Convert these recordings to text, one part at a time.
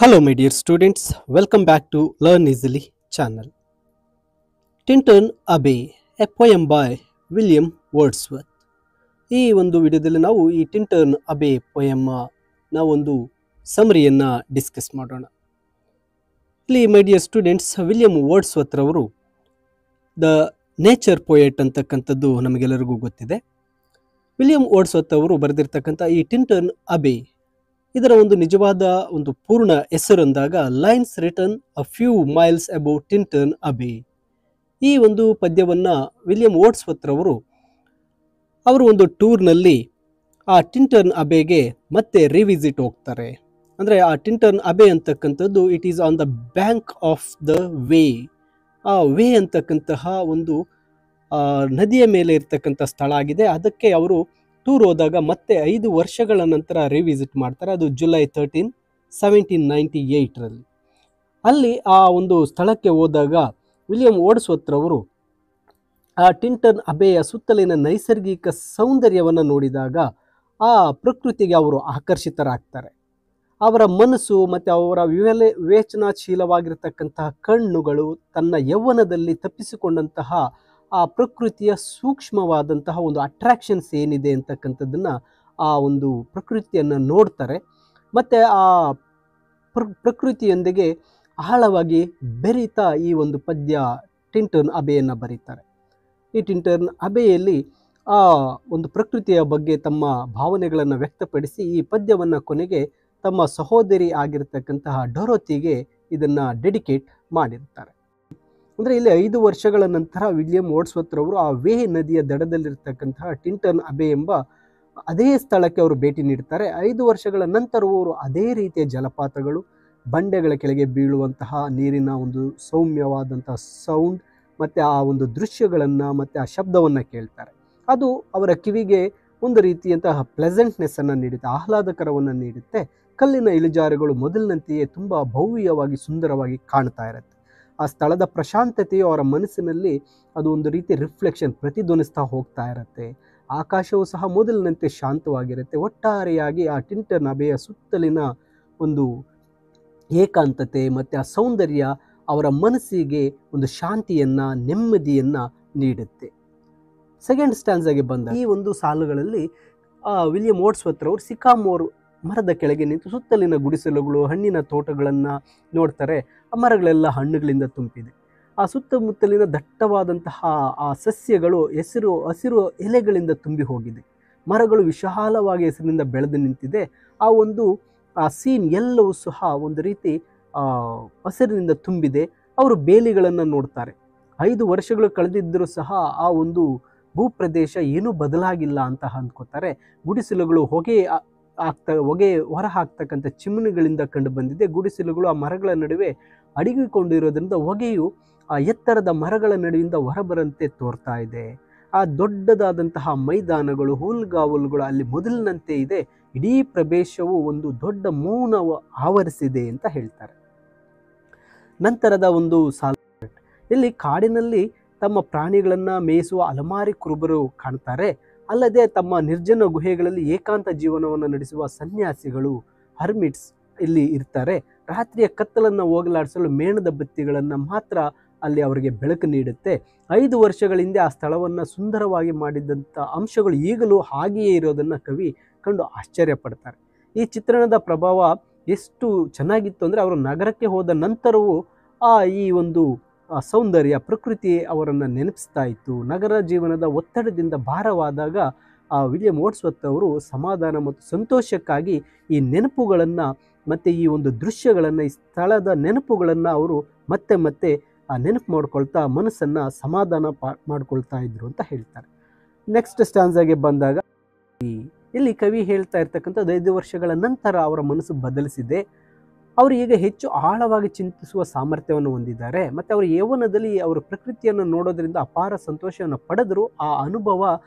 Hello, my dear students. Welcome back to Learn Easily channel. Tintin Abbey, a poem by William Wordsworth. ಈ ಒಂದು ವಿಡಿಯೋದಲ್ಲಿ ನಾವು ಈ ಟಿಂಟನ್ Abe poem ನಾವೊಂದು ಸಮರಿಯನ್ನ discuss ಮಾಡೋಣ. ಇಲ್ಲಿ ಮೈ ಡಿಯರ್ ಸ್ಟೂಡೆಂಟ್ಸ್, ವಿಲಿಯಂ ವರ್ಡ್ಸ್ವರ್ತ್ ರವರು ದ ನೇಚರ್ ಪೊಯೆಟ್ ಅಂತಕ್ಕಂಥದ್ದು ನಮಗೆಲ್ಲರಿಗೂ ಗೊತ್ತಿದೆ. ವಿಲಿಯಂ ವರ್ಡ್ಸ್ವರ್ತ್ ಅವರು ಬರೆದಿರ್ತಕ್ಕಂಥ ಈ ಟಿಂಟನ್ ಅಬೆ ಇದರ ಒಂದು ನಿಜವಾದ ಒಂದು ಪೂರ್ಣ ಹೆಸರು ಅಂದಾಗ lines written a few miles above Tintern Abbey. ಈ ಒಂದು ಪದ್ಯವನ್ನ ವಿಲಿಯಂ ವರ್ಡ್ಸ್ವರ್ತ್ ರವರು ಅವರು ಒಂದು ಟೂರ್ನಲ್ಲಿ ಆ ಟಿಂಟನ್ ಅಬೆಗೆ ಮತ್ತೆ ರಿವಿಸಿಟ್ ಹೋಗ್ತಾರೆ. ಅಂದರೆ ಆ ಟಿಂಟನ್ ಅಬೆ ಅಂತಕ್ಕಂಥದ್ದು it is on the bank of the way. ಆ ವೇ ಅಂತಕ್ಕಂತಹ ಒಂದು ನದಿಯ ಮೇಲೆ ಇರ್ತಕ್ಕಂಥ ಸ್ಥಳ ಆಗಿದೆ. ಅದಕ್ಕೆ ಅವರು ಟೂರ್ ಹೋದಾಗ ಮತ್ತೆ 5 ವರ್ಷಗಳ ನಂತರ ರಿವಿಸಿಟ್ ಮಾಡ್ತಾರೆ. ಅದು ಜುಲೈ 13, 1798 ಅಲ್ಲಿ ಆ ಒಂದು ಸ್ಥಳಕ್ಕೆ ಹೋದಾಗ ವಿಲಿಯಂ ವರ್ಡ್ಸ್ವರ್ತ್ ರವರು ಆ ಟಿಂಟನ್ ಅಬೆಯ ಸುತ್ತಲಿನ ನೈಸರ್ಗಿಕ ಸೌಂದರ್ಯವನ್ನು ನೋಡಿದಾಗ ಆ ಪ್ರಕೃತಿಗೆ ಅವರು ಆಕರ್ಷಿತರಾಗ್ತಾರೆ. ಅವರ ಮನಸ್ಸು ಮತ್ತು ಅವರ ವಿವೇಚನಾಶೀಲವಾಗಿರ್ತಕ್ಕಂತಹ ಕಣ್ಣುಗಳು ತನ್ನ ಯೌವನದಲ್ಲಿ ತಪ್ಪಿಸಿಕೊಂಡಂತಹ ಆ ಪ್ರಕೃತಿಯ ಸೂಕ್ಷ್ಮವಾದಂತಹ ಒಂದು ಅಟ್ರಾಕ್ಷನ್ಸ್ ಏನಿದೆ ಅಂತಕ್ಕಂಥದ್ದನ್ನು ಆ ಒಂದು ಪ್ರಕೃತಿಯನ್ನು ನೋಡ್ತಾರೆ. ಮತ್ತು ಆ ಪ್ರಕೃತಿಯೊಂದಿಗೆ ಆಳವಾಗಿ ಬೆರೀತಾ ಈ ಒಂದು ಪದ್ಯ ಟಿಂಟನ್ ಅಬೆಯನ್ನು ಬರೀತಾರೆ. ಈ ಟಿಂಟನ್ ಅಬೆಯಲ್ಲಿ ಆ ಒಂದು ಪ್ರಕೃತಿಯ ಬಗ್ಗೆ ತಮ್ಮ ಭಾವನೆಗಳನ್ನು ವ್ಯಕ್ತಪಡಿಸಿ ಈ ಪದ್ಯವನ್ನು ಕೊನೆಗೆ ತಮ್ಮ ಸಹೋದರಿ ಆಗಿರ್ತಕ್ಕಂತಹ ಡೊರೋತಿಗೆ ಇದನ್ನು ಡೆಡಿಕೇಟ್ ಮಾಡಿರ್ತಾರೆ. ಅಂದರೆ ಇಲ್ಲಿ 5 ವರ್ಷಗಳ ನಂತರ ವಿಲಿಯಂ ವರ್ಡ್ಸ್ವರ್ತ್ ರವರು ಆ ವೇ ನದಿಯ ದಡದಲ್ಲಿರ್ತಕ್ಕಂತಹ ಟಿಂಟನ್ ಅಬೆ ಎಂಬ ಅದೇ ಸ್ಥಳಕ್ಕೆ ಅವರು ಭೇಟಿ ನೀಡ್ತಾರೆ. 5 ವರ್ಷಗಳ ನಂತರವೂ ಅವರು ಅದೇ ರೀತಿಯ ಜಲಪಾತಗಳು, ಬಂಡೆಗಳ ಕೆಳಗೆ ಬೀಳುವಂತಹ ನೀರಿನ ಒಂದು ಸೌಮ್ಯವಾದಂತಹ ಸೌಂಡ್ ಮತ್ತು ಆ ಒಂದು ದೃಶ್ಯಗಳನ್ನು ಮತ್ತು ಆ ಶಬ್ದವನ್ನು ಕೇಳ್ತಾರೆ. ಅದು ಅವರ ಕಿವಿಗೆ ಒಂದು ರೀತಿಯಂತಹ ಪ್ಲೆಸೆಂಟ್ನೆಸ್ಸನ್ನು ನೀಡುತ್ತೆ, ಆಹ್ಲಾದಕರವನ್ನು ನೀಡುತ್ತೆ. ಕಲ್ಲಿನ ಇಳಿಜಾರುಗಳು ಮೊದಲಿನಂತೆಯೇ ತುಂಬ ಭವ್ಯವಾಗಿ ಸುಂದರವಾಗಿ ಕಾಣ್ತಾ ಇರುತ್ತೆ. ಆ ಸ್ಥಳದ ಪ್ರಶಾಂತತೆಯು ಅವರ ಮನಸ್ಸಿನಲ್ಲಿ ಅದು ಒಂದು ರೀತಿ ರಿಫ್ಲೆಕ್ಷನ್ ಪ್ರತಿಧ್ವನಿಸ್ತಾ ಹೋಗ್ತಾ ಇರುತ್ತೆ. ಆಕಾಶವು ಸಹ ಮೊದಲಿನಂತೆ ಶಾಂತವಾಗಿರುತ್ತೆ. ಒಟ್ಟಾರೆಯಾಗಿ ಆ ಟಿಂಟನ್ ಅಬೆಯ ಸುತ್ತಲಿನ ಒಂದು ಏಕಾಂತತೆ ಮತ್ತು ಆ ಸೌಂದರ್ಯ ಅವರ ಮನಸ್ಸಿಗೆ ಒಂದು ಶಾಂತಿಯನ್ನು, ನೆಮ್ಮದಿಯನ್ನು ನೀಡುತ್ತೆ. ಸೆಕೆಂಡ್ ಸ್ಟ್ಯಾನ್ಸಾಗೆ ಬಂದ ಈ ಒಂದು ಸಾಲುಗಳಲ್ಲಿ ವಿಲಿಯಂ ವರ್ಡ್ಸ್ವರ್ತ್ ರವರು ಸಿಕಾಮೋರ್ ಮರದ ಕೆಳಗೆ ನಿಂತು ಸುತ್ತಲಿನ ಗುಡಿಸಲುಗಳು, ಹಣ್ಣಿನ ತೋಟಗಳನ್ನು ನೋಡ್ತಾರೆ. ಆ ಮರಗಳೆಲ್ಲ ಹಣ್ಣುಗಳಿಂದ ತುಂಬಿದೆ. ಆ ಸುತ್ತಮುತ್ತಲಿನ ದಟ್ಟವಾದಂತಹ ಆ ಸಸ್ಯಗಳು ಹಸಿರು ಎಲೆಗಳಿಂದ ತುಂಬಿ ಹೋಗಿದೆ. ಮರಗಳು ವಿಶಾಲವಾಗಿ ಹೆಸರಿನಿಂದ ಬೆಳೆದು ನಿಂತಿದೆ. ಆ ಸೀನ್ ಎಲ್ಲವೂ ಸಹ ಒಂದು ರೀತಿ ಹಸಿರಿನಿಂದ ತುಂಬಿದೆ. ಅವರು ಬೇಲಿಗಳನ್ನು ನೋಡ್ತಾರೆ. 5 ವರ್ಷಗಳು ಕಳೆದಿದ್ದರೂ ಸಹ ಆ ಒಂದು ಭೂಪ್ರದೇಶ ಏನೂ ಬದಲಾಗಿಲ್ಲ ಅಂತ ಅಂದ್ಕೋತಾರೆ. ಗುಡಿಸಲುಗಳು ಹೊಗೆ ಹೊರ ಹಾಕ್ತಕ್ಕಂಥ ಚಿಮಣಿಗಳಿಂದ ಕಂಡು ಬಂದಿದೆ. ಗುಡಿಸಲುಗಳು ಆ ಮರಗಳ ನಡುವೆ ಅಡಗಿಕೊಂಡಿರೋದ್ರಿಂದ ಹೊಗೆಯು ಆ ಎತ್ತರದ ಮರಗಳ ನಡುವಿಂದ ಹೊರಬರಂತೆ ತೋರ್ತಾ ಇದೆ. ಆ ದೊಡ್ಡದಾದಂತಹ ಮೈದಾನಗಳು, ಹುಲ್ಗಾವಲುಗಳು ಅಲ್ಲಿ ಮೊದಲಿನಂತೆ ಇದೆ. ಇಡೀ ಪ್ರದೇಶವು ಒಂದು ದೊಡ್ಡ ಮೌನ ಆವರಿಸಿದೆ ಅಂತ ಹೇಳ್ತಾರೆ. ನಂತರದ ಒಂದು ಸಾಲು ಇಲ್ಲಿ ಕಾಡಿನಲ್ಲಿ ತಮ್ಮ ಪ್ರಾಣಿಗಳನ್ನು ಮೇಯಿಸುವ ಅಲಮಾರಿ ಕುರುಬರು ಕಾಣ್ತಾರೆ. ಅಲ್ಲದೆ ತಮ್ಮ ನಿರ್ಜನ ಗುಹೆಗಳಲ್ಲಿ ಏಕಾಂತ ಜೀವನವನ್ನು ನಡೆಸುವ ಸನ್ಯಾಸಿಗಳು, ಹರ್ಮಿಟ್ಸ್ ಇಲ್ಲಿ ಇರ್ತಾರೆ. ರಾತ್ರಿಯ ಕತ್ತಲನ್ನು ಹೋಗಲಾಡಿಸಲು ಮೇಣದ ಬತ್ತಿಗಳನ್ನು ಮಾತ್ರ ಅಲ್ಲಿ ಅವರಿಗೆ ಬೆಳಕು ನೀಡುತ್ತೆ. 5 ವರ್ಷಗಳ ಹಿಂದೆ ಆ ಸ್ಥಳವನ್ನು ಸುಂದರವಾಗಿ ಮಾಡಿದಂಥ ಅಂಶಗಳು ಈಗಲೂ ಹಾಗೆಯೇ ಇರೋದನ್ನು ಕವಿ ಕಂಡು ಆಶ್ಚರ್ಯಪಡ್ತಾರೆ. ಈ ಚಿತ್ರಣದ ಪ್ರಭಾವ ಎಷ್ಟು ಚೆನ್ನಾಗಿತ್ತು ಅಂದರೆ ಅವರು ನಗರಕ್ಕೆ ಹೋದ ನಂತರವೂ ಈ ಒಂದು ಸೌಂದರ್ಯ, ಪ್ರಕೃತಿ ಅವರನ್ನು ನೆನಪಿಸ್ತಾ ಇತ್ತು. ನಗರ ಜೀವನದ ಒತ್ತಡದಿಂದ ಭಾರವಾದಾಗ ವಿಲಿಯಂ ವರ್ಡ್ಸ್ವರ್ತ್ ಅವರು ಸಮಾಧಾನ ಮತ್ತು ಸಂತೋಷಕ್ಕಾಗಿ ಈ ನೆನಪುಗಳನ್ನು ಮತ್ತು ಈ ಒಂದು ದೃಶ್ಯಗಳನ್ನು, ಈ ಸ್ಥಳದ ನೆನಪುಗಳನ್ನು ಅವರು ಮತ್ತೆ ಮತ್ತೆ ನೆನಪು ಮಾಡ್ಕೊಳ್ತಾ ಮನಸ್ಸನ್ನು ಸಮಾಧಾನ ಮಾಡ್ಕೊಳ್ತಾ ಇದ್ರು ಅಂತ ಹೇಳ್ತಾರೆ. ನೆಕ್ಸ್ಟ್ ಸ್ಟ್ಯಾನ್ಸಾಗೆ ಬಂದಾಗ ಇಲ್ಲಿ ಕವಿ ಹೇಳ್ತಾ ಇರ್ತಕ್ಕಂಥದ್ದು 5 ವರ್ಷಗಳ ನಂತರ ಅವರ ಮನಸ್ಸು ಬದಲಿಸಿದೆ. ಅವರು ಈಗ ಹೆಚ್ಚು ಆಳವಾಗಿ ಚಿಂತಿಸುವ ಸಾಮರ್ಥ್ಯವನ್ನು ಹೊಂದಿದ್ದಾರೆ. ಮತ್ತು ಅವರ ಯೌವನದಲ್ಲಿ ಅವರು ಪ್ರಕೃತಿಯನ್ನು ನೋಡೋದ್ರಿಂದ ಅಪಾರ ಸಂತೋಷವನ್ನು ಪಡೆದರು. ಆ ಅನುಭವ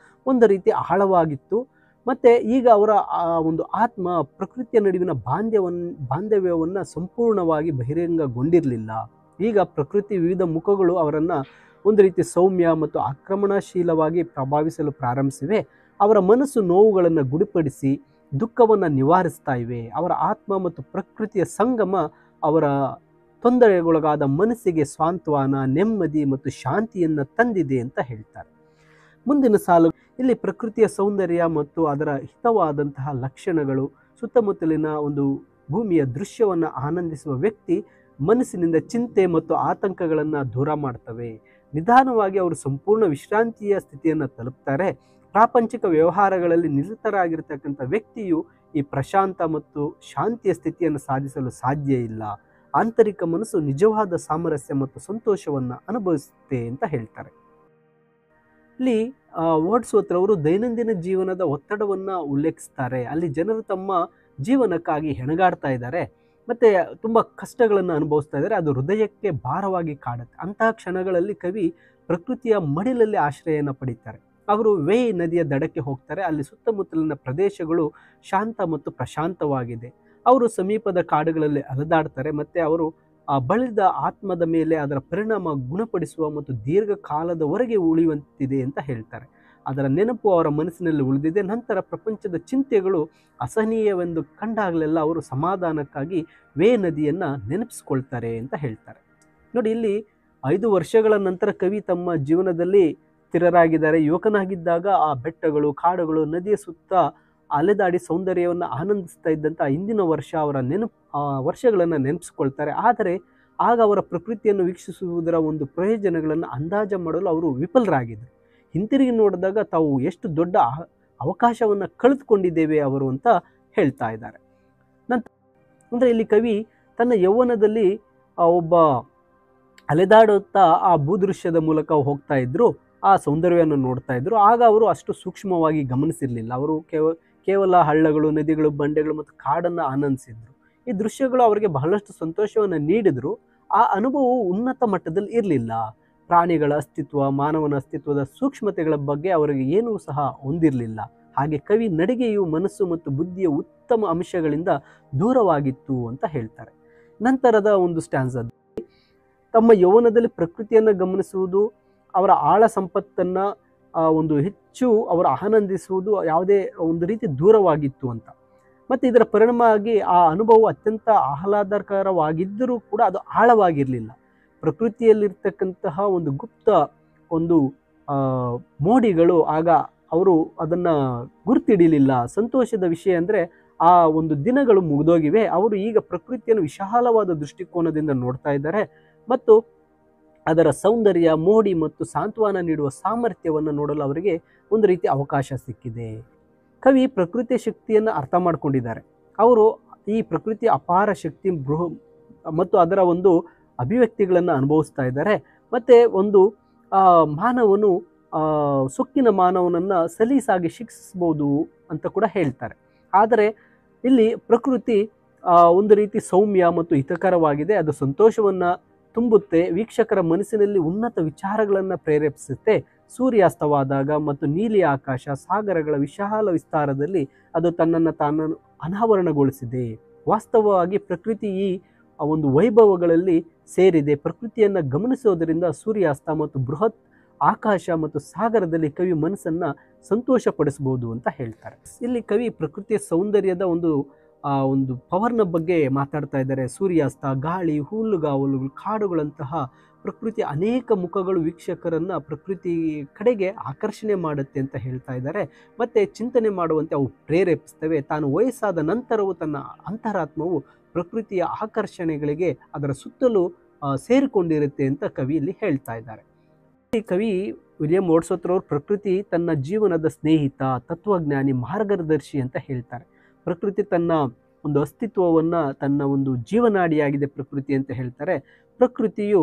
ಒಂದು ರೀತಿ ಆಳವಾಗಿತ್ತು. ಮತ್ತು ಈಗ ಅವರ ಒಂದು ಆತ್ಮ ಪ್ರಕೃತಿಯ ನಡುವಿನ ಬಾಂಧವ್ಯವನ್ನು ಸಂಪೂರ್ಣವಾಗಿ ಬಹಿರಂಗಗೊಂಡಿರಲಿಲ್ಲ. ಈಗ ಪ್ರಕೃತಿ ವಿವಿಧ ಮುಖಗಳು ಅವರನ್ನು ಒಂದು ರೀತಿ ಸೌಮ್ಯ ಮತ್ತು ಆಕ್ರಮಣಶೀಲವಾಗಿ ಪ್ರಭಾವಿಸಲು ಪ್ರಾರಂಭಿಸಿವೆ. ಅವರ ಮನಸ್ಸು ನೋವುಗಳನ್ನು ಗುಡಿಪಡಿಸಿ ದುಃಖವನ್ನು ನಿವಾರಿಸ್ತಾ ಇವೆ. ಅವರ ಆತ್ಮ ಮತ್ತು ಪ್ರಕೃತಿಯ ಸಂಗಮ ಅವರ ತೊಂದರೆಗೊಳಗಾದ ಮನಸ್ಸಿಗೆ ಸಾಂತ್ವನ, ನೆಮ್ಮದಿ ಮತ್ತು ಶಾಂತಿಯನ್ನು ತಂದಿದೆ ಅಂತ ಹೇಳ್ತಾರೆ. ಮುಂದಿನ ಸಾಲು, ಇಲ್ಲಿ ಪ್ರಕೃತಿಯ ಸೌಂದರ್ಯ ಮತ್ತು ಅದರ ಹಿತವಾದಂತಹ ಲಕ್ಷಣಗಳು ಸುತ್ತಮುತ್ತಲಿನ ಒಂದು ಭೂಮಿಯ ದೃಶ್ಯವನ್ನು ಆನಂದಿಸುವ ವ್ಯಕ್ತಿ ಮನಸ್ಸಿನಿಂದ ಚಿಂತೆ ಮತ್ತು ಆತಂಕಗಳನ್ನು ದೂರ ಮಾಡ್ತವೆ. ನಿಧಾನವಾಗಿ ಅವರು ಸಂಪೂರ್ಣ ವಿಶ್ರಾಂತಿಯ ಸ್ಥಿತಿಯನ್ನು ತಲುಪ್ತಾರೆ. ಪ್ರಾಪಂಚಿಕ ವ್ಯವಹಾರಗಳಲ್ಲಿ ನಿರತರಾಗಿರ್ತಕ್ಕಂಥ ವ್ಯಕ್ತಿಯು ಈ ಪ್ರಶಾಂತ ಮತ್ತು ಶಾಂತಿಯ ಸ್ಥಿತಿಯನ್ನು ಸಾಧಿಸಲು ಸಾಧ್ಯ ಇಲ್ಲ. ಆಂತರಿಕ ಮನಸ್ಸು ನಿಜವಾದ ಸಾಮರಸ್ಯ ಮತ್ತು ಸಂತೋಷವನ್ನು ಅನುಭವಿಸುತ್ತೆ ಅಂತ ಹೇಳ್ತಾರೆ. ಇಲ್ಲಿ ವರ್ಡ್ಸ್ವರ್ತರವರು ದೈನಂದಿನ ಜೀವನದ ಒತ್ತಡವನ್ನು ಉಲ್ಲೇಖಿಸ್ತಾರೆ. ಅಲ್ಲಿ ಜನರು ತಮ್ಮ ಜೀವನಕ್ಕಾಗಿ ಹೆಣಗಾಡ್ತಾ ಇದ್ದಾರೆ, ಮತ್ತು ತುಂಬ ಕಷ್ಟಗಳನ್ನು ಅನುಭವಿಸ್ತಾ ಇದ್ದಾರೆ. ಅದು ಹೃದಯಕ್ಕೆ ಭಾರವಾಗಿ ಕಾಡುತ್ತೆ. ಅಂತಹ ಕ್ಷಣಗಳಲ್ಲಿ ಕವಿ ಪ್ರಕೃತಿಯ ಮಡಿಲಲ್ಲಿ ಆಶ್ರಯನ ಪಡೀತಾರೆ. ಅವರು ವೇಯ್ ನದಿಯ ದಡಕ್ಕೆ ಹೋಗ್ತಾರೆ. ಅಲ್ಲಿ ಸುತ್ತಮುತ್ತಲಿನ ಪ್ರದೇಶಗಳು ಶಾಂತ ಮತ್ತು ಪ್ರಶಾಂತವಾಗಿದೆ. ಅವರು ಸಮೀಪದ ಕಾಡುಗಳಲ್ಲಿ ಅಲೆದಾಡ್ತಾರೆ, ಮತ್ತು ಅವರು ಬಳಿದ ಆತ್ಮದ ಮೇಲೆ ಅದರ ಪರಿಣಾಮ ಗುಣಪಡಿಸುವ ಮತ್ತು ದೀರ್ಘಕಾಲದವರೆಗೆ ಉಳಿಯುವಂತಿದೆ ಅಂತ ಹೇಳ್ತಾರೆ. ಅದರ ನೆನಪು ಅವರ ಮನಸ್ಸಿನಲ್ಲಿ ಉಳಿದಿದೆ. ನಂತರ ಪ್ರಪಂಚದ ಚಿಂತೆಗಳು ಅಸಹನೀಯವೆಂದು ಕಂಡಾಗಲೆಲ್ಲ ಅವರು ಸಮಾಧಾನಕ್ಕಾಗಿ ವೇ ನದಿಯನ್ನು ನೆನಪಿಸ್ಕೊಳ್ತಾರೆ ಅಂತ ಹೇಳ್ತಾರೆ. ನೋಡಿ, ಇಲ್ಲಿ 5 ವರ್ಷಗಳ ನಂತರ ಕವಿ ತಮ್ಮ ಜೀವನದಲ್ಲಿ ಸ್ಥಿರರಾಗಿದ್ದಾರೆ. ಯುವಕನಾಗಿದ್ದಾಗ ಆ ಬೆಟ್ಟಗಳು, ಕಾಡುಗಳು, ನದಿಯ ಸುತ್ತ ಅಲೆದಾಡಿ ಸೌಂದರ್ಯವನ್ನು ಆನಂದಿಸ್ತಾ ಇದ್ದಂಥ ಹಿಂದಿನ ವರ್ಷ ಅವರ ವರ್ಷಗಳನ್ನು ನೆನಪಿಸ್ಕೊಳ್ತಾರೆ. ಆದರೆ ಆಗ ಅವರ ಪ್ರಕೃತಿಯನ್ನು ವೀಕ್ಷಿಸುವುದರ ಒಂದು ಪ್ರಯೋಜನಗಳನ್ನು ಅಂದಾಜು ಮಾಡಲು ಅವರು ವಿಫಲರಾಗಿದ್ದರು. ಹಿಂತಿರುಗಿ ನೋಡಿದಾಗ ತಾವು ಎಷ್ಟು ದೊಡ್ಡ ಅವಕಾಶವನ್ನು ಕಳೆದುಕೊಂಡಿದ್ದೇವೆ ಅವರು ಅಂತ ಹೇಳ್ತಾ ಇದ್ದಾರೆ. ನಂತರ ಅಂದರೆ ಇಲ್ಲಿ ಕವಿ ತನ್ನ ಯೌವನದಲ್ಲಿ ಒಬ್ಬ ಅಲೆದಾಡುತ್ತಾ ಆ ಭೂದೃಶ್ಯದ ಮೂಲಕ ಹೋಗ್ತಾ ಇದ್ರು, ಆ ಸೌಂದರ್ಯವನ್ನು ನೋಡ್ತಾ ಇದ್ರು. ಆಗ ಅವರು ಅಷ್ಟು ಸೂಕ್ಷ್ಮವಾಗಿ ಗಮನಿಸಿರಲಿಲ್ಲ. ಅವರು ಕೇವಲ ಹಳ್ಳಗಳು, ನದಿಗಳು, ಬಂಡೆಗಳು ಮತ್ತು ಕಾಡನ್ನು ಆನಂದಿಸಿದ್ರು. ಈ ದೃಶ್ಯಗಳು ಅವರಿಗೆ ಬಹಳಷ್ಟು ಸಂತೋಷವನ್ನು ನೀಡಿದ್ರು. ಆ ಅನುಭವವು ಉನ್ನತ ಮಟ್ಟದಲ್ಲಿ ಇರಲಿಲ್ಲ. ಪ್ರಾಣಿಗಳ ಅಸ್ತಿತ್ವ, ಮಾನವನ ಅಸ್ತಿತ್ವದ ಸೂಕ್ಷ್ಮತೆಗಳ ಬಗ್ಗೆ ಅವರಿಗೆ ಏನೂ ಸಹ ಹೊಂದಿರಲಿಲ್ಲ. ಹಾಗೆ ಕವಿ ನಡಿಗೆಯು ಮನಸ್ಸು ಮತ್ತು ಬುದ್ಧಿಯ ಉತ್ತಮ ಅಂಶಗಳಿಂದ ದೂರವಾಗಿತ್ತು ಅಂತ ಹೇಳ್ತಾರೆ. ನಂತರದ ಒಂದು ಸ್ಟ್ಯಾನ್ಸಲ್ಲಿ ತಮ್ಮ ಯೌವನದಲ್ಲಿ ಪ್ರಕೃತಿಯನ್ನು ಗಮನಿಸುವುದು, ಅವರ ಆಳ ಸಂಪತ್ತನ್ನು ಒಂದು ಹೆಚ್ಚು ಅವರು ಆನಂದಿಸುವುದು ಯಾವುದೇ ಒಂದು ರೀತಿ ದೂರವಾಗಿತ್ತು ಅಂತ. ಮತ್ತು ಇದರ ಪರಿಣಾಮವಾಗಿ ಆ ಅನುಭವ ಅತ್ಯಂತ ಆಹ್ಲಾದಕರವಾಗಿದ್ದರೂ ಕೂಡ ಅದು ಆಳವಾಗಿರಲಿಲ್ಲ. ಪ್ರಕೃತಿಯಲ್ಲಿರ್ತಕ್ಕಂತಹ ಒಂದು ಗುಪ್ತ ಒಂದು ಮೋಡಿಗಳು ಆಗ ಅವರು ಅದನ್ನು ಗುರುತಿಡಿಲಿಲ್ಲ. ಸಂತೋಷದ ವಿಷಯ ಅಂದರೆ ಆ ಒಂದು ದಿನಗಳು ಮುಗಿದೋಗಿವೆ. ಅವರು ಈಗ ಪ್ರಕೃತಿಯನ್ನು ವಿಶಾಲವಾದ ದೃಷ್ಟಿಕೋನದಿಂದ ನೋಡ್ತಾ ಇದ್ದಾರೆ ಮತ್ತು ಅದರ ಸೌಂದರ್ಯ, ಮೋಡಿ ಮತ್ತು ಸಾಂತ್ವನ ನೀಡುವ ಸಾಮರ್ಥ್ಯವನ್ನು ನೋಡಲು ಅವರಿಗೆ ಒಂದು ರೀತಿ ಅವಕಾಶ ಸಿಕ್ಕಿದೆ. ಕವಿ ಪ್ರಕೃತಿಯ ಶಕ್ತಿಯನ್ನು ಅರ್ಥ ಮಾಡ್ಕೊಂಡಿದ್ದಾರೆ. ಅವರು ಈ ಪ್ರಕೃತಿಯ ಅಪಾರ ಶಕ್ತಿ ಮತ್ತು ಅದರ ಒಂದು ಅಭಿವ್ಯಕ್ತಿಗಳನ್ನು ಅನುಭವಿಸ್ತಾ ಇದ್ದಾರೆ. ಮತ್ತು ಒಂದು ಮಾನವನು ಸೊಕ್ಕಿನ ಮಾನವನನ್ನು ಸಲೀಸಾಗಿ ಶಿಕ್ಷಿಸ್ಬೋದು ಅಂತ ಕೂಡ ಹೇಳ್ತಾರೆ. ಆದರೆ ಇಲ್ಲಿ ಪ್ರಕೃತಿ ಒಂದು ರೀತಿ ಸೌಮ್ಯ ಮತ್ತು ಹಿತಕರವಾಗಿದೆ. ಅದು ಸಂತೋಷವನ್ನು ತುಂಬುತ್ತೆ, ವೀಕ್ಷಕರ ಮನಸ್ಸಿನಲ್ಲಿ ಉನ್ನತ ವಿಚಾರಗಳನ್ನು ಪ್ರೇರೇಪಿಸುತ್ತೆ. ಸೂರ್ಯಾಸ್ತವಾದಾಗ ಮತ್ತು ನೀಲಿ ಆಕಾಶ, ಸಾಗರಗಳ ವಿಶಾಲ ವಿಸ್ತಾರದಲ್ಲಿ ಅದು ತನ್ನನ್ನು ತಾನು ಅನಾವರಣಗೊಳಿಸಿದೆ. ವಾಸ್ತವವಾಗಿ ಪ್ರಕೃತಿ ಈ ಒಂದು ವೈಭವಗಳಲ್ಲಿ ಸೇರಿದೆ. ಪ್ರಕೃತಿಯನ್ನು ಗಮನಿಸೋದರಿಂದ ಸೂರ್ಯಾಸ್ತ ಮತ್ತು ಬೃಹತ್ ಆಕಾಶ ಮತ್ತು ಸಾಗರದಲ್ಲಿ ಕವಿ ಮನಸ್ಸನ್ನು ಸಂತೋಷಪಡಿಸಬಹುದು ಅಂತ ಹೇಳ್ತಾರೆ. ಇಲ್ಲಿ ಕವಿ ಪ್ರಕೃತಿಯ ಸೌಂದರ್ಯದ ಒಂದು ಪವರ್ನ ಬಗ್ಗೆ ಮಾತಾಡ್ತಾ ಇದ್ದಾರೆ. ಸೂರ್ಯಾಸ್ತ, ಗಾಳಿ, ಹುಲ್ಲುಗಾವಲುಗಳು, ಕಾಡುಗಳಂತಹ ಪ್ರಕೃತಿಯ ಅನೇಕ ಮುಖಗಳು ವೀಕ್ಷಕರನ್ನು ಪ್ರಕೃತಿ ಕಡೆಗೆ ಆಕರ್ಷಣೆ ಮಾಡುತ್ತೆ ಅಂತ ಹೇಳ್ತಾ ಇದ್ದಾರೆ. ಮತ್ತು ಚಿಂತನೆ ಮಾಡುವಂತೆ ಅವು ಪ್ರೇರೇಪಿಸ್ತವೆ. ತಾನು ವಯಸ್ಸಾದ ನಂತರವೂ ತನ್ನ ಅಂತರಾತ್ಮವು ಪ್ರಕೃತಿಯ ಆಕರ್ಷಣೆಗಳಿಗೆ ಅದರ ಸುತ್ತಲೂ ಸೇರಿಕೊಂಡಿರುತ್ತೆ ಅಂತ ಕವಿಯಲ್ಲಿ ಹೇಳ್ತಾ ಇದ್ದಾರೆ. ಈ ಕವಿ ವಿಲಿಯಂ ವರ್ಡ್ಸ್ವರ್ತರವರು ಪ್ರಕೃತಿ ತನ್ನ ಜೀವನದ ಸ್ನೇಹಿತ, ತತ್ವಜ್ಞಾನಿ, ಮಾರ್ಗದರ್ಶಿ ಅಂತ ಹೇಳ್ತಾರೆ. ಪ್ರಕೃತಿ ತನ್ನ ಒಂದು ಅಸ್ತಿತ್ವವನ್ನು ತನ್ನ ಒಂದು ಜೀವನಾಡಿಯಾಗಿದೆ ಪ್ರಕೃತಿ ಅಂತ ಹೇಳ್ತಾರೆ. ಪ್ರಕೃತಿಯು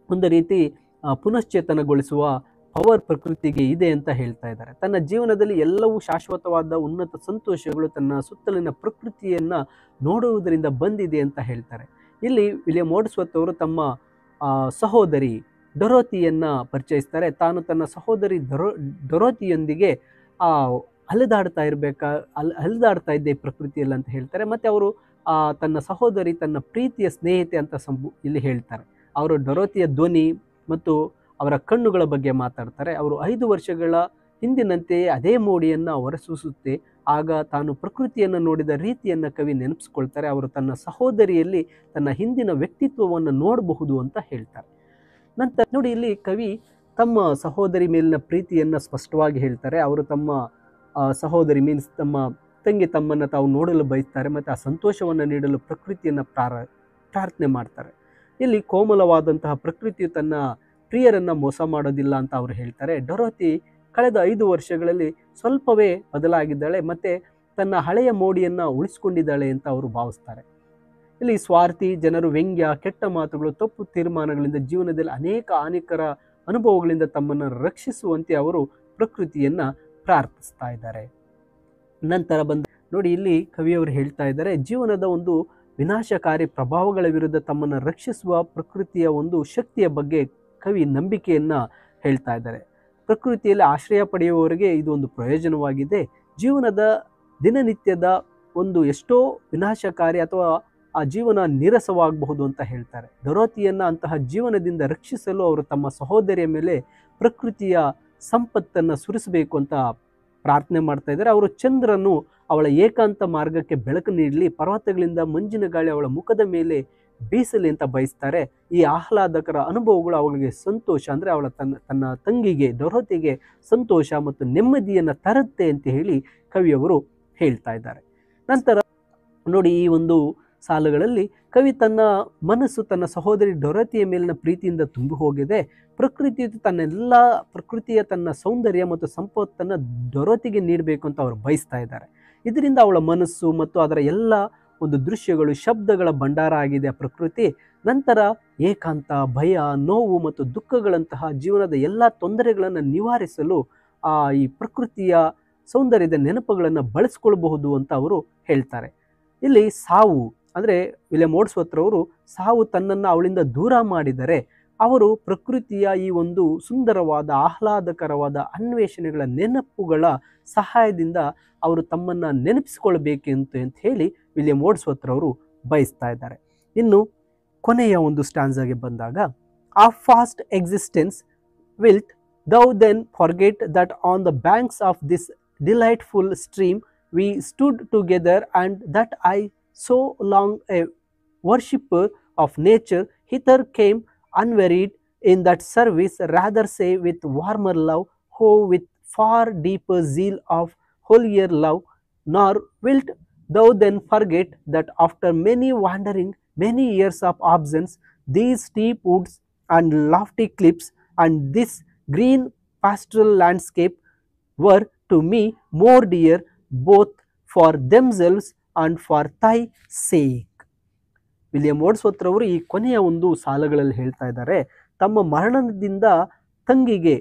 ಒಂದು ರೀತಿ ಪುನಶ್ಚೇತನಗೊಳಿಸುವ ಪವರ್ ಪ್ರಕೃತಿಗೆ ಇದೆ ಅಂತ ಹೇಳ್ತಾ ಇದ್ದಾರೆ. ತನ್ನ ಜೀವನದಲ್ಲಿ ಎಲ್ಲವೂ ಶಾಶ್ವತವಾದ ಉನ್ನತ ಸಂತೋಷಗಳು ತನ್ನ ಸುತ್ತಲಿನ ಪ್ರಕೃತಿಯನ್ನು ನೋಡುವುದರಿಂದ ಬಂದಿದೆ ಅಂತ ಹೇಳ್ತಾರೆ. ಇಲ್ಲಿ ವಿಲಿಯಂ ವರ್ಡ್ಸ್ವರ್ತ್ ಅವರು ತಮ್ಮ ಸಹೋದರಿ ಡೊರೋತಿಯನ್ನು ಪರಿಚಯಿಸ್ತಾರೆ. ತಾನು ತನ್ನ ಸಹೋದರಿ ಡೊರೋತಿಯೊಂದಿಗೆ ಅಲೆದಾಡ್ತಾ ಇದ್ದೆ ಪ್ರಕೃತಿಯಲ್ಲಿ ಅಂತ ಹೇಳ್ತಾರೆ. ಮತ್ತು ಅವರು ತನ್ನ ಸಹೋದರಿ ತನ್ನ ಪ್ರೀತಿಯ ಸ್ನೇಹಿತೆ ಅಂತ ಇಲ್ಲಿ ಹೇಳ್ತಾರೆ. ಅವರು ಡೊರೋತಿಯ ಧ್ವನಿ ಮತ್ತು ಅವರ ಕಣ್ಣುಗಳ ಬಗ್ಗೆ ಮಾತಾಡ್ತಾರೆ. ಅವರು 5 ವರ್ಷಗಳ ಹಿಂದಿನಂತೆಯೇ ಅದೇ ಮೋಡಿಯನ್ನು ಹೊರಸೂಸುತ್ತೆ. ಆಗ ತಾನು ಪ್ರಕೃತಿಯನ್ನು ನೋಡಿದ ರೀತಿಯನ್ನು ಕವಿ ನೆನಪಿಸ್ಕೊಳ್ತಾರೆ. ಅವರು ತನ್ನ ಸಹೋದರಿಯಲ್ಲಿ ತನ್ನ ಹಿಂದಿನ ವ್ಯಕ್ತಿತ್ವವನ್ನು ನೋಡಬಹುದು ಅಂತ ಹೇಳ್ತಾರೆ. ನಂತರ ನೋಡಿ, ಇಲ್ಲಿ ಕವಿ ತಮ್ಮ ಸಹೋದರಿ ಮೇಲಿನ ಪ್ರೀತಿಯನ್ನು ಸ್ಪಷ್ಟವಾಗಿ ಹೇಳ್ತಾರೆ. ಅವರು ತಮ್ಮ ಸಹೋದರಿ ಮೀನ್ಸ್ ತಮ್ಮ ತಂಗಿ ತಮ್ಮನ್ನು ತಾವು ನೋಡಲು ಬಯಸ್ತಾರೆ ಮತ್ತು ಆ ಸಂತೋಷವನ್ನು ನೀಡಲು ಪ್ರಕೃತಿಯನ್ನು ಪ್ರಾರ್ಥನೆ ಮಾಡ್ತಾರೆ. ಇಲ್ಲಿ ಕೋಮಲವಾದಂತಹ ಪ್ರಕೃತಿಯು ತನ್ನ ಪ್ರಿಯರನ್ನು ಮೋಸ ಮಾಡೋದಿಲ್ಲ ಅಂತ ಅವರು ಹೇಳ್ತಾರೆ. ಡೊರೋತಿ ಕಳೆದ 5 ವರ್ಷಗಳಲ್ಲಿ ಸ್ವಲ್ಪವೇ ಬದಲಾಗಿದ್ದಾಳೆ ಮತ್ತು ತನ್ನ ಹಳೆಯ ಮೋಡಿಯನ್ನು ಉಳಿಸ್ಕೊಂಡಿದ್ದಾಳೆ ಅಂತ ಅವರು ಭಾವಿಸ್ತಾರೆ. ಇಲ್ಲಿ ಸ್ವಾರ್ಥಿ ಜನರು, ವ್ಯಂಗ್ಯ, ಕೆಟ್ಟ ಮಾತುಗಳು, ತಪ್ಪು ತೀರ್ಮಾನಗಳಿಂದ ಜೀವನದಲ್ಲಿ ಅನೇಕ ಹಾನಿಕರ ಅನುಭವಗಳಿಂದ ತಮ್ಮನ್ನು ರಕ್ಷಿಸುವಂತೆ ಅವರು ಪ್ರಕೃತಿಯನ್ನು ಪ್ರಾರ್ಥಿಸ್ತಾ ಇದ್ದಾರೆ. ನಂತರ ನೋಡಿ, ಇಲ್ಲಿ ಕವಿಯವರು ಹೇಳ್ತಾ ಇದ್ದಾರೆ, ಜೀವನದ ಒಂದು ವಿನಾಶಕಾರಿ ಪ್ರಭಾವಗಳ ವಿರುದ್ಧ ತಮ್ಮನ್ನು ರಕ್ಷಿಸುವ ಪ್ರಕೃತಿಯ ಒಂದು ಶಕ್ತಿಯ ಬಗ್ಗೆ ಕವಿ ನಂಬಿಕೆಯನ್ನು ಹೇಳ್ತಾ ಇದ್ದಾರೆ. ಪ್ರಕೃತಿಯಲ್ಲಿ ಆಶ್ರಯ ಪಡೆಯುವವರಿಗೆ ಇದು ಒಂದು ಪ್ರಯೋಜನವಾಗಿದೆ. ಜೀವನದ ದಿನನಿತ್ಯದ ಒಂದು ಎಷ್ಟೋ ವಿನಾಶಕಾರಿ ಅಥವಾ ಆ ಜೀವನ ನೀರಸವಾಗಬಹುದು ಅಂತ ಹೇಳ್ತಾರೆ. ಡೊರೋತಿಯನ್ನು ಅಂತಹ ಜೀವನದಿಂದ ರಕ್ಷಿಸಲು ಅವರು ತಮ್ಮ ಸಹೋದರಿಯ ಮೇಲೆ ಪ್ರಕೃತಿಯ ಸಂಪತ್ತನ್ನು ಸುರಿಸಬೇಕು ಅಂತ ಪ್ರಾರ್ಥನೆ ಮಾಡ್ತಾ ಇದ್ದಾರೆ. ಅವರು ಚಂದ್ರನು ಅವಳ ಏಕಾಂತ ಮಾರ್ಗಕ್ಕೆ ಬೆಳಕು ನೀಡಲಿ, ಪರ್ವತಗಳಿಂದ ಮಂಜಿನ ಗಾಳಿ ಅವಳ ಮುಖದ ಮೇಲೆ ಬೀಸಲಿ ಅಂತ ಬಯಸ್ತಾರೆ. ಈ ಆಹ್ಲಾದಕರ ಅನುಭವಗಳು ಅವಳಿಗೆ ಸಂತೋಷ, ಅಂದರೆ ಅವಳ ತನ್ನ ತಂಗಿಗೆ ಡೊರೋತಿಗೆ ಸಂತೋಷ ಮತ್ತು ನೆಮ್ಮದಿಯನ್ನು ತರುತ್ತೆ ಅಂತ ಹೇಳಿ ಕವಿಯವರು ಹೇಳ್ತಾ ಇದ್ದಾರೆ. ನಂತರ ನೋಡಿ, ಈ ಒಂದು ಸಾಲುಗಳಲ್ಲಿ ಕವಿ ತನ್ನ ಮನಸ್ಸು ತನ್ನ ಸಹೋದರಿ ಡೊರೋತಿಯ ಮೇಲಿನ ಪ್ರೀತಿಯಿಂದ ತುಂಬಿ ಹೋಗಿದೆ. ಪ್ರಕೃತಿಯ ತನ್ನ ಸೌಂದರ್ಯ ಮತ್ತು ಸಂಪತ್ತನ್ನು ಡೊರೋತಿಗೆ ನೀಡಬೇಕು ಅಂತ ಅವರು ಬಯಸ್ತಾ ಇದ್ದಾರೆ. ಇದರಿಂದ ಅವಳ ಮನಸ್ಸು ಮತ್ತು ಅದರ ಎಲ್ಲ ಒಂದು ದೃಶ್ಯಗಳು, ಶಬ್ದಗಳ ಭಂಡಾರ ಆಗಿದೆ ಆ ಪ್ರಕೃತಿ. ನಂತರ ಏಕಾಂತ, ಭಯ, ನೋವು ಮತ್ತು ದುಃಖಗಳಂತಹ ಜೀವನದ ಎಲ್ಲ ತೊಂದರೆಗಳನ್ನು ನಿವಾರಿಸಲು ಈ ಪ್ರಕೃತಿಯ ಸೌಂದರ್ಯದ ನೆನಪುಗಳನ್ನು ಬಳಸ್ಕೊಳ್ಬಹುದು ಅಂತ ಅವರು ಹೇಳ್ತಾರೆ. ಇಲ್ಲಿ ಸಾವು, ಅಂದರೆ ವಿಲಿಯಂ ವರ್ಡ್ಸ್ವರ್ತ್ ರವರು ಸಾವು ತನ್ನನ್ನು ಅವಳಿಂದ ದೂರ ಮಾಡಿದರೆ ಅವರು ಪ್ರಕೃತಿಯ ಈ ಒಂದು ಸುಂದರವಾದ ಆಹ್ಲಾದಕರವಾದ ಅನ್ವೇಷಣೆಗಳ ನೆನಪುಗಳ ಸಹಾಯದಿಂದ ಅವರು ತಮ್ಮನ್ನು ನೆನಪಿಸಿಕೊಳ್ಬೇಕೆಂತ ಹೇಳಿ ವಿಲಿಯಂ ವರ್ಡ್ಸ್ವರ್ತ್ ರವರು ಬಯಸ್ತಾ ಇದ್ದಾರೆ. ಇನ್ನು ಕೊನೆಯ ಒಂದು ಸ್ಟ್ಯಾನ್ಸಾಗೆ ಬಂದಾಗ, ಆ fast existence wilt thou then forget that on the banks of this delightful stream we stood together, and that I, so long a worshipper of nature, hither came unwearied in that service, rather say with warmer love, who with far deeper zeal of holier love. Nor wilt thou then forget that after many wandering, many years of absence, these steep woods and lofty cliffs and this green pastoral landscape were to me more dear, both for themselves and for thy sake. William Wordsworth ರವರು ಈ ಕೊನೆಯ ಒಂದು ಸಾಲುಗಳಲ್ಲಿ ಹೇಳ್ತಾ ಇದ್ದಾರೆ, ತಮ್ಮ ಮರಣದಿಂದ ತಂಗಿಗೆ,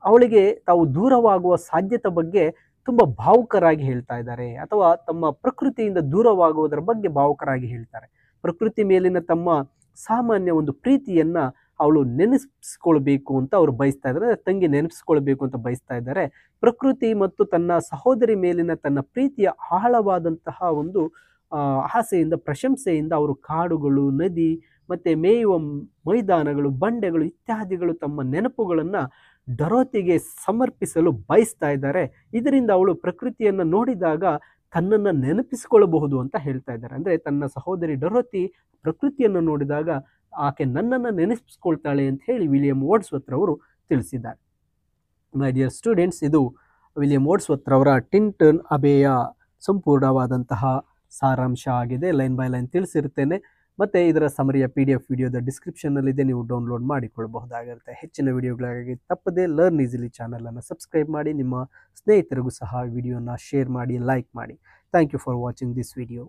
ಅವಳಿಗೆ ತಾವು ದೂರವಾಗುವ ಸಾಧ್ಯತೆ ಬಗ್ಗೆ ತುಂಬ ಭಾವುಕರಾಗಿ ಹೇಳ್ತಾ ಇದ್ದಾರೆ, ಅಥವಾ ತಮ್ಮ ಪ್ರಕೃತಿಯಿಂದ ದೂರವಾಗುವುದರ ಬಗ್ಗೆ ಭಾವುಕರಾಗಿ ಹೇಳ್ತಾರೆ. ಪ್ರಕೃತಿ ಮೇಲಿನ ತಮ್ಮ ಸಾಮಾನ್ಯ ಒಂದು ಪ್ರೀತಿಯನ್ನು ಅವಳು ನೆನೆಸ್ಕೊಳ್ಬೇಕು ಅಂತ ಅವರು ಬಯಸ್ತಾ ಇದ್ದಾರೆ, ತಂಗಿ ನೆನೆಸ್ಕೊಳ್ಬೇಕು ಅಂತ ಬಯಸ್ತಾ ಇದ್ದಾರೆ. ಪ್ರಕೃತಿ ಮತ್ತು ತನ್ನ ಸಹೋದರಿ ಮೇಲಿನ ತನ್ನ ಪ್ರೀತಿಯ ಆಳವಾದಂತಹ ಒಂದು ಆಸೆಯಿಂದ, ಪ್ರಶಂಸೆಯಿಂದ ಅವರು ಕಾಡುಗಳು, ನದಿ ಮತ್ತು ಮೇಯುವ ಮೈದಾನಗಳು, ಬಂಡೆಗಳು ಇತ್ಯಾದಿಗಳು ತಮ್ಮ ನೆನಪುಗಳನ್ನು ಡೊರೋತಿಗೆ ಸಮರ್ಪಿಸಲು ಬಯಸ್ತಾ ಇದ್ದಾರೆ. ಇದರಿಂದ ಅವಳು ಪ್ರಕೃತಿಯನ್ನು ನೋಡಿದಾಗ ತನ್ನನ್ನು ನೆನಪಿಸಿಕೊಳ್ಳಬಹುದು ಅಂತ ಹೇಳ್ತಾ ಇದ್ದಾರೆ. ಅಂದರೆ ತನ್ನ ಸಹೋದರಿ ಡೊರೋತಿ ಪ್ರಕೃತಿಯನ್ನು ನೋಡಿದಾಗ ಆಕೆ ನನ್ನನ್ನು ನೆನಪಿಸ್ಕೊಳ್ತಾಳೆ ಅಂತ ಹೇಳಿ ವಿಲಿಯಂ ವರ್ಡ್ಸ್ವರ್ತ್ ರವರು ತಿಳಿಸಿದ್ದಾರೆ. ಮೈ ಡಿಯರ್ ಸ್ಟೂಡೆಂಟ್ಸ್, ಇದು ವಿಲಿಯಂ ವರ್ಡ್ಸ್ವರ್ತ್ ರವರ ಟಿಂಟನ್ ಅಬೆಯ ಸಂಪೂರ್ಣವಾದಂತಹ ಸಾರಾಂಶ ಆಗಿದೆ. ಲೈನ್ ಬೈ ಲೈನ್ ತಿಳಿಸಿರ್ತೇನೆ. ಮತ್ತು ಇದರ ಸಮರಿಯ PDF ವಿಡಿಯೋದ ಡಿಸ್ಕ್ರಿಪ್ಷನ್ನಲ್ಲಿದೆ, ನೀವು ಡೌನ್ಲೋಡ್ ಮಾಡಿಕೊಳ್ಳಬಹುದಾಗಿರುತ್ತೆ. ಹೆಚ್ಚಿನ ವಿಡಿಯೋಗಳಿಗಾಗಿ ತಪ್ಪದೆ ಲರ್ನ್ ಈಸಿಲಿ ಚಾನಲನ್ನು ಸಬ್ಸ್ಕ್ರೈಬ್ ಮಾಡಿ, ನಿಮ್ಮ ಸ್ನೇಹಿತರಿಗೂ ಸಹ ವಿಡಿಯೋನ ಶೇರ್ ಮಾಡಿ, ಲೈಕ್ ಮಾಡಿ. Thank you for watching this video.